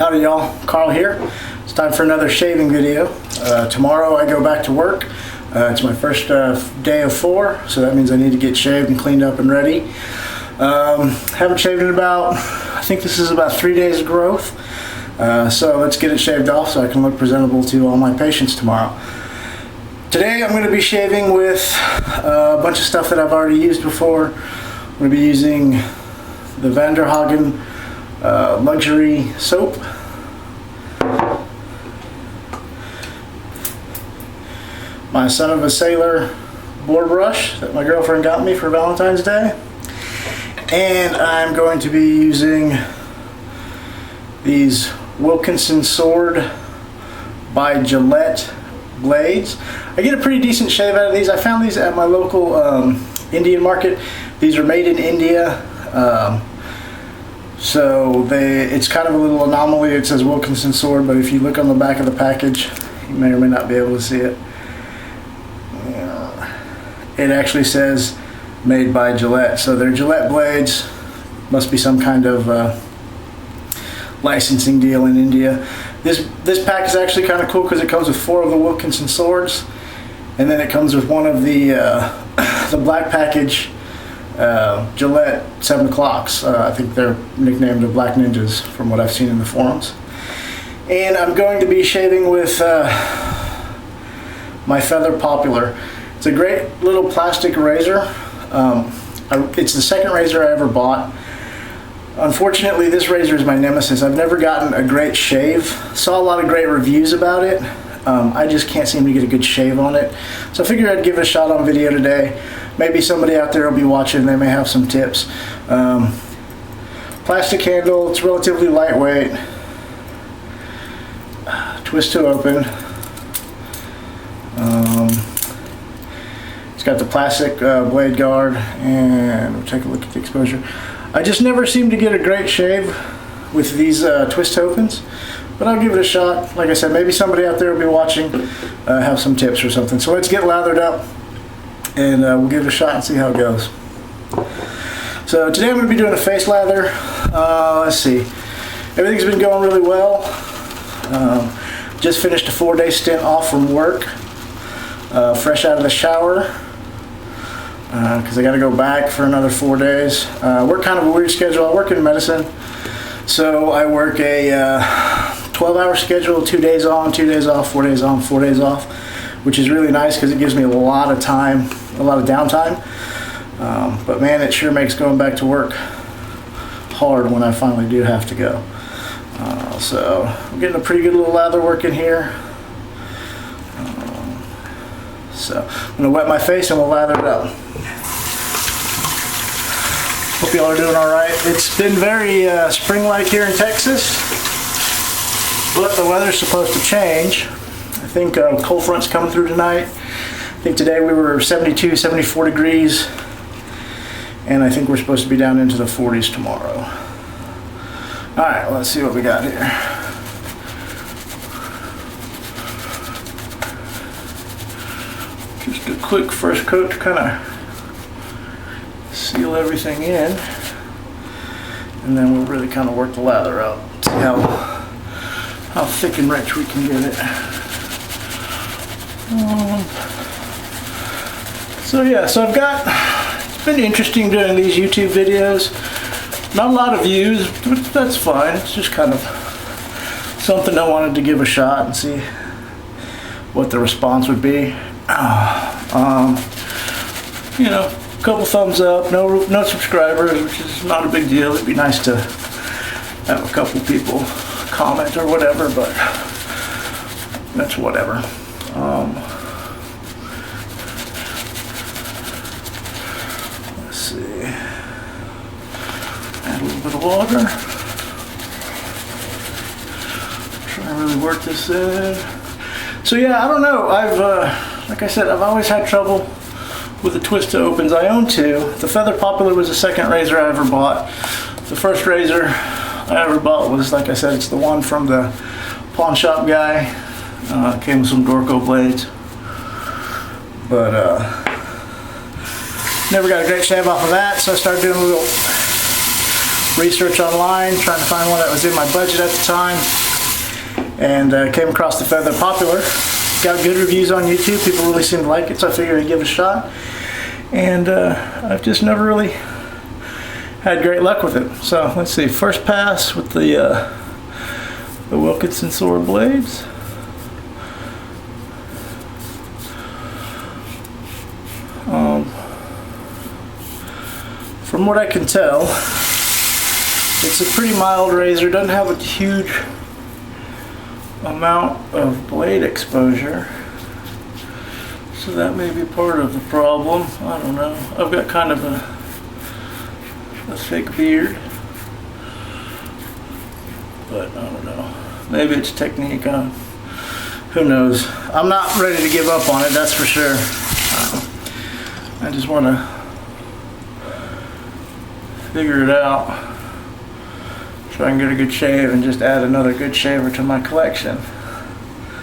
Howdy y'all, Carl here. It's time for another shaving video. Tomorrow I go back to work. It's my first day of 4, so that means I need to get shaved and cleaned up and ready. Haven't shaved in about, I think this is about 3 days of growth. So let's get it shaved off so I can look presentable to all my patients tomorrow. Today I'm going to be shaving with a bunch of stuff that I've already used before. I'm going to be using the Vanderhagen luxury soap. My Son of a Sailor board brush that my girlfriend got me for Valentine's Day. And I'm going to be using these Wilkinson Sword by Gillette blades. I get a pretty decent shave out of these. I found these at my local Indian market. These are made in India. So it's kind of a little anomaly. It says Wilkinson Sword, but if you look on the back of the package, you may or may not be able to see it. It actually says made by Gillette. So they're Gillette blades. Must be some kind of licensing deal in India. This pack is actually kind of cool because it comes with 4 of the Wilkinson swords, and then it comes with one of the black package Gillette 7 o'clocks. I think they're nicknamed the Black Ninjas from what I've seen in the forums. And I'm going to be shaving with my Feather Popular. It's a great little plastic razor. It's the second razor I ever bought. Unfortunately, this razor is my nemesis. I've never gotten a great shave. Saw a lot of great reviews about it. I just can't seem to get a good shave on it. So I figured I'd give it a shot on video today. Maybe somebody out there will be watching. They may have some tips. Plastic handle. It's relatively lightweight. Twist to open. It's got the plastic blade guard, and we'll take a look at the exposure. I just never seem to get a great shave with these twist opens, but I'll give it a shot. Like I said, maybe somebody out there will be watching, have some tips or something. So let's get lathered up, and we'll give it a shot and see how it goes. So today I'm going to be doing a face lather. Let's see. Everything's been going really well. Just finished a 4-day stint off from work. Fresh out of the shower. Because I got to go back for another 4 days. Work kind of a weird schedule. I work in medicine, so I work a 12-hour schedule, 2 days on, 2 days off, 4 days on, 4 days off, which is really nice because it gives me a lot of time, a lot of downtime. But man, it sure makes going back to work hard when I finally do have to go. So I'm getting a pretty good little lather work in here. So I'm going to wet my face and we'll lather it up. Hope y'all are doing alright. It's been very spring-like here in Texas, but the weather's supposed to change. I think cold front's coming through tonight. I think today we were 72, 74 degrees, and I think we're supposed to be down into the 40s tomorrow. Alright, let's see what we got here. Just a quick first coat to kind of seal everything in, and then we'll really kind of work the lather out, see how thick and rich we can get it. So yeah, so it's been interesting doing these YouTube videos. Not a lot of views, but that's fine. It's just kind of something I wanted to give a shot and see what the response would be. You know, a couple thumbs up, no subscribers, which is not a big deal. It'd be nice to have a couple people comment or whatever, but that's whatever. Let's see. Add a little bit of water. Try and really work this in. So yeah, I don't know. Like I said, I've always had trouble with the twist to opens. I own 2. The Feather Popular was the second razor I ever bought. The first razor I ever bought was, like I said, it's the one from the pawn shop guy. Came with some Dorco blades. But never got a great shave off of that, so I started doing a research online, trying to find one that was in my budget at the time, and came across the Feather Popular. Got good reviews on YouTube. People really seem to like it, so I figured I'd give it a shot. And I've just never really had great luck with it. So let's see. First pass with the Wilkinson sword blades. From what I can tell, it's a pretty mild razor. Doesn't have a huge amount of blade exposure, so that may be part of the problem. I don't know. I've got kind of a thick beard, but I don't know. Maybe it's technique. Who knows? I'm not ready to give up on it, that's for sure. I just want to figure it out, try and get a good shave and just add another good shaver to my collection,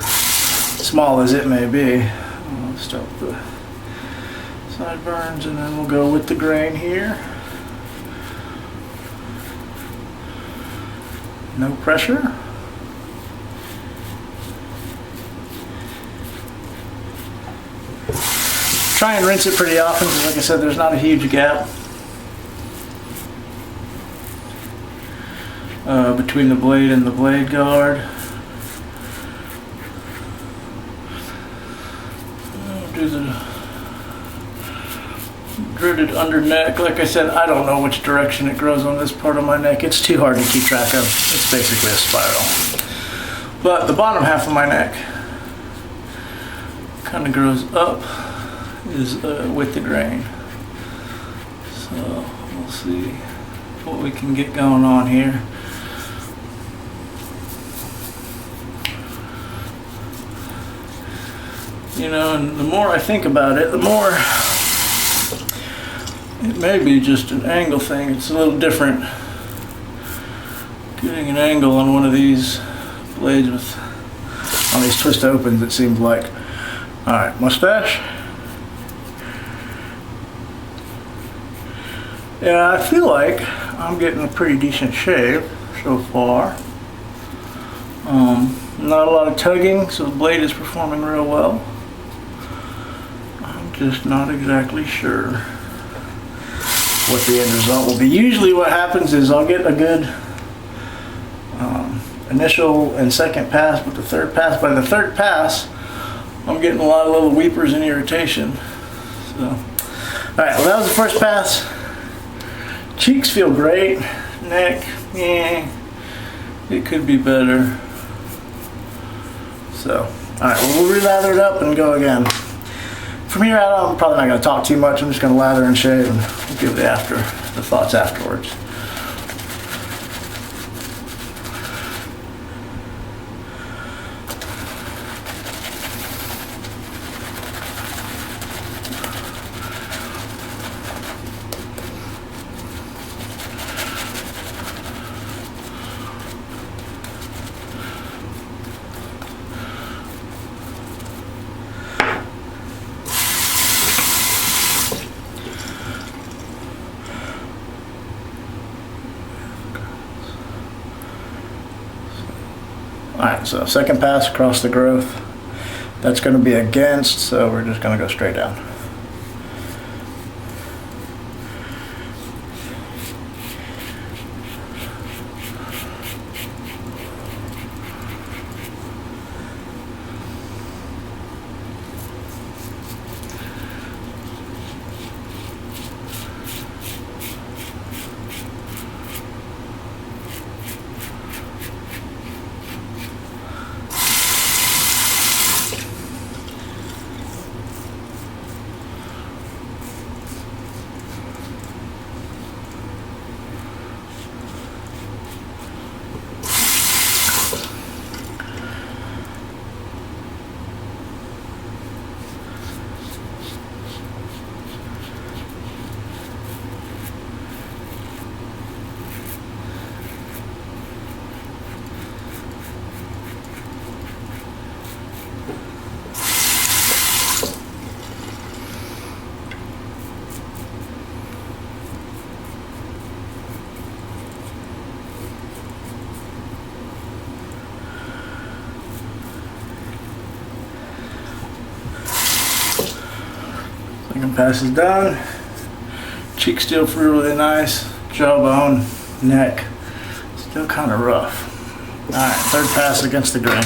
small as it may be. I'll start with the sideburns and then we'll go with the grain here. No pressure. Try and rinse it pretty often because, like I said, there's not a huge gap between the blade and the blade guard. Do the dreaded under neck. Like I said, I don't know which direction it grows on this part of my neck. It's too hard to keep track of. It's basically a spiral. But the bottom half of my neck kind of grows up, is with the grain. So we'll see what we can get going on here. You know, and the more I think about it, the more it may be just an angle thing. It's a little different getting an angle on one of these blades with on these twist opens, it seems like. Alright, mustache. Yeah, I feel like I'm getting a pretty decent shave so far. Not a lot of tugging, so the blade is performing real well. I'm just not exactly sure what the end result will be. Usually what happens is I'll get a good initial and second pass, but the third pass, by the third pass, I'm getting a lot of little weepers and irritation. So, alright, well that was the first pass. Cheeks feel great. Neck, yeah, it could be better. So, alright, well we'll relather it up and go again. From here out, I'm probably not going to talk too much. I'm just going to lather and shave and we'll give the thoughts afterwards. Alright, so second pass across the growth. That's going to be against, so we're just going to go straight down. Second pass is done. Cheeks still feel really nice. Jawbone, neck, still kind of rough. Alright, third pass against the grain.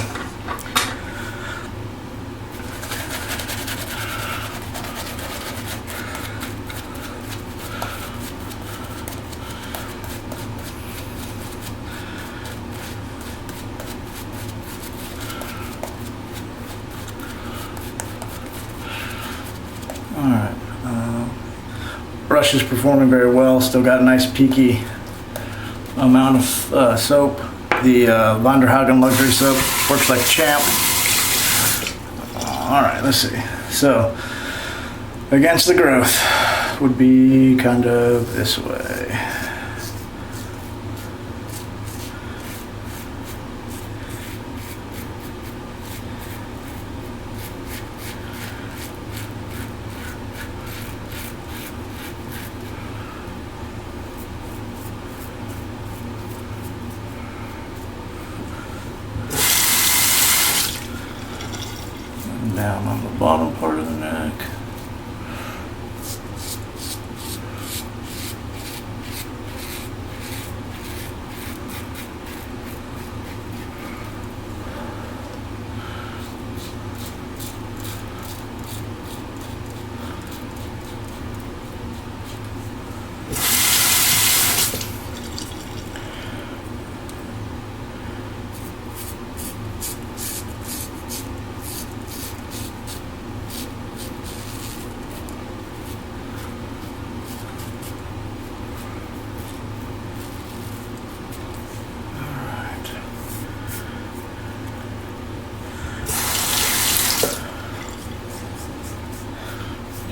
Alright, brush is performing very well, still got a nice peaky amount of soap. The Lathering luxury soap works like a champ. Alright, let's see. So, against the growth would be kind of this way. Down on the bottom part of the neck.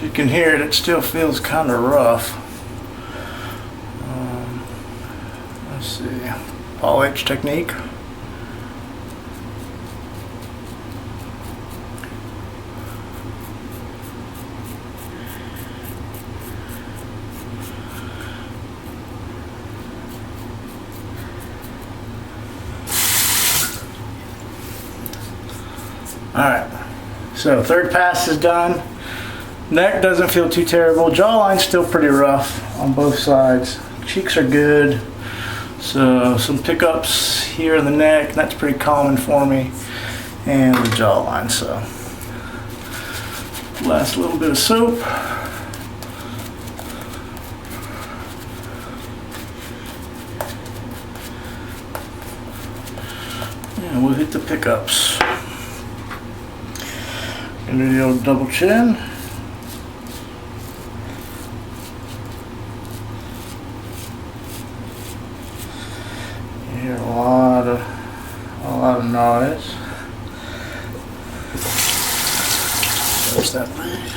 You can hear it, it still feels kind of rough. Let's see, Paul H technique. Alright, so third pass is done. Neck doesn't feel too terrible. Jawline's still pretty rough on both sides. Cheeks are good. So some pickups here in the neck, that's pretty common for me. And the jawline, so. Last little bit of soap. And we'll hit the pickups. And do the old double chin. You hear a lot of noise. There's that blade.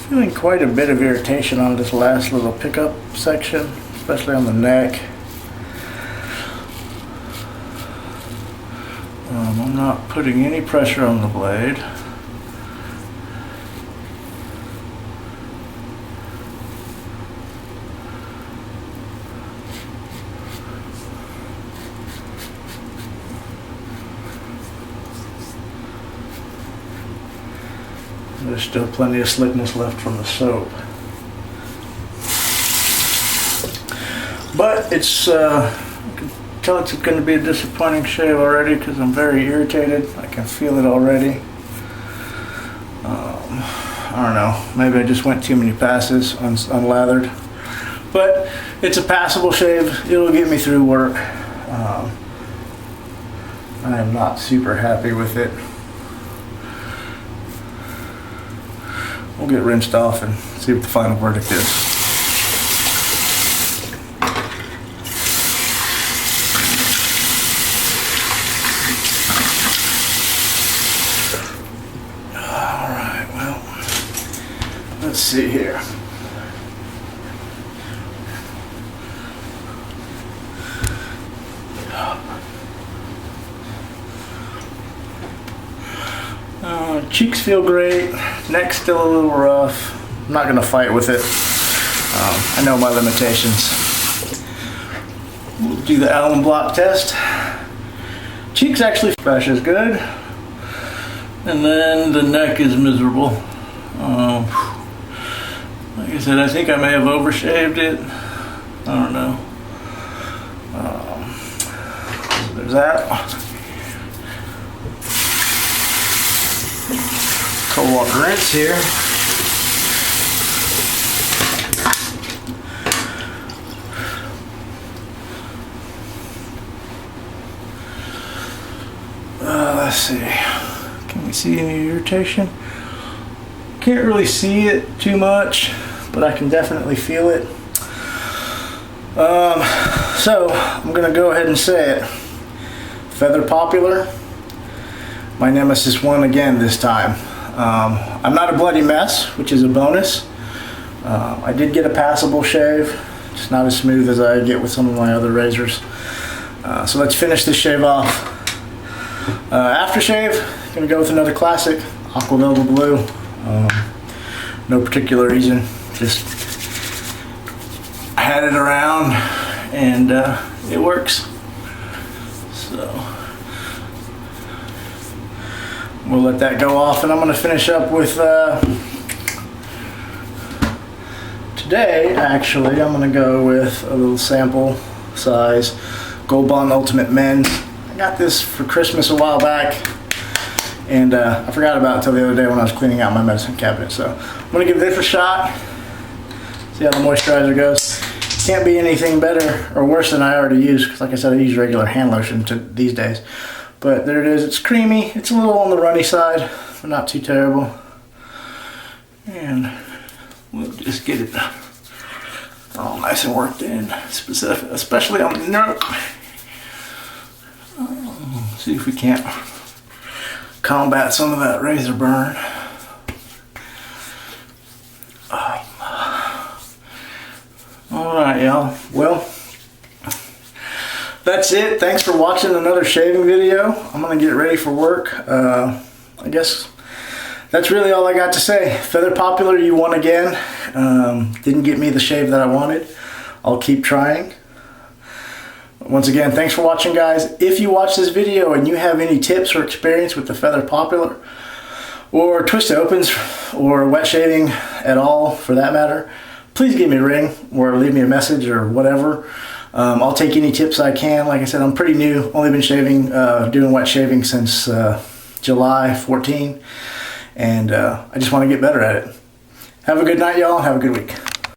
Feeling quite a bit of irritation on this last little pickup section, especially on the neck. I'm not putting any pressure on the blade. There's still plenty of slickness left from the soap. But it's, I can tell it's going to be a disappointing shave already because I'm very irritated. I can feel it already. I don't know, maybe I just went too many passes unlathered. But it's a passable shave. It'll get me through work. I am not super happy with it. We'll get rinsed off and see what the final verdict is. Alright, well, let's see here. Cheeks feel great, neck's still a little rough. I'm not going to fight with it. I know my limitations. We'll do the alum block test. Cheeks actually fresh is good. And then the neck is miserable. Like I said, I think I may have overshaved it. I don't know. So there's that. Cold water rinse here. Let's see. Can we see any irritation? Can't really see it too much, but I can definitely feel it. So I'm gonna go ahead and say it. Feather Popular, my nemesis won again this time. I'm not a bloody mess, which is a bonus. I did get a passable shave, just not as smooth as I get with some of my other razors. So let's finish this shave off. Aftershave, gonna go with another classic, Aqua Velvet Blue. No particular reason, just I had it around and it works. So we'll let that go off, and I'm gonna finish up with today. Actually, I'm gonna go with a little sample size Gold Bond Ultimate Men's. I got this for Christmas a while back, and I forgot about it until the other day when I was cleaning out my medicine cabinet. So I'm gonna give this a shot, see how the moisturizer goes. Can't be anything better or worse than I already use, because like I said, I use regular hand lotion these days. But there it is, it's creamy, it's a little on the runny side, but not too terrible. And we'll just get it all nice and worked in, especially on the neck. See if we can't combat some of that razor burn. Alright, y'all. Well, that's it. Thanks for watching another shaving video. I'm going to get ready for work. I guess that's really all I got to say. Feather Popular, you won again. Didn't get me the shave that I wanted. I'll keep trying. Once again, thanks for watching, guys. If you watch this video and you have any tips or experience with the Feather Popular or twist opens or wet shaving at all for that matter, please give me a ring or leave me a message or whatever. I'll take any tips I can. Like I said, I'm pretty new. Only been shaving, doing wet shaving since July 14, and I just want to get better at it. Have a good night, y'all. Have a good week.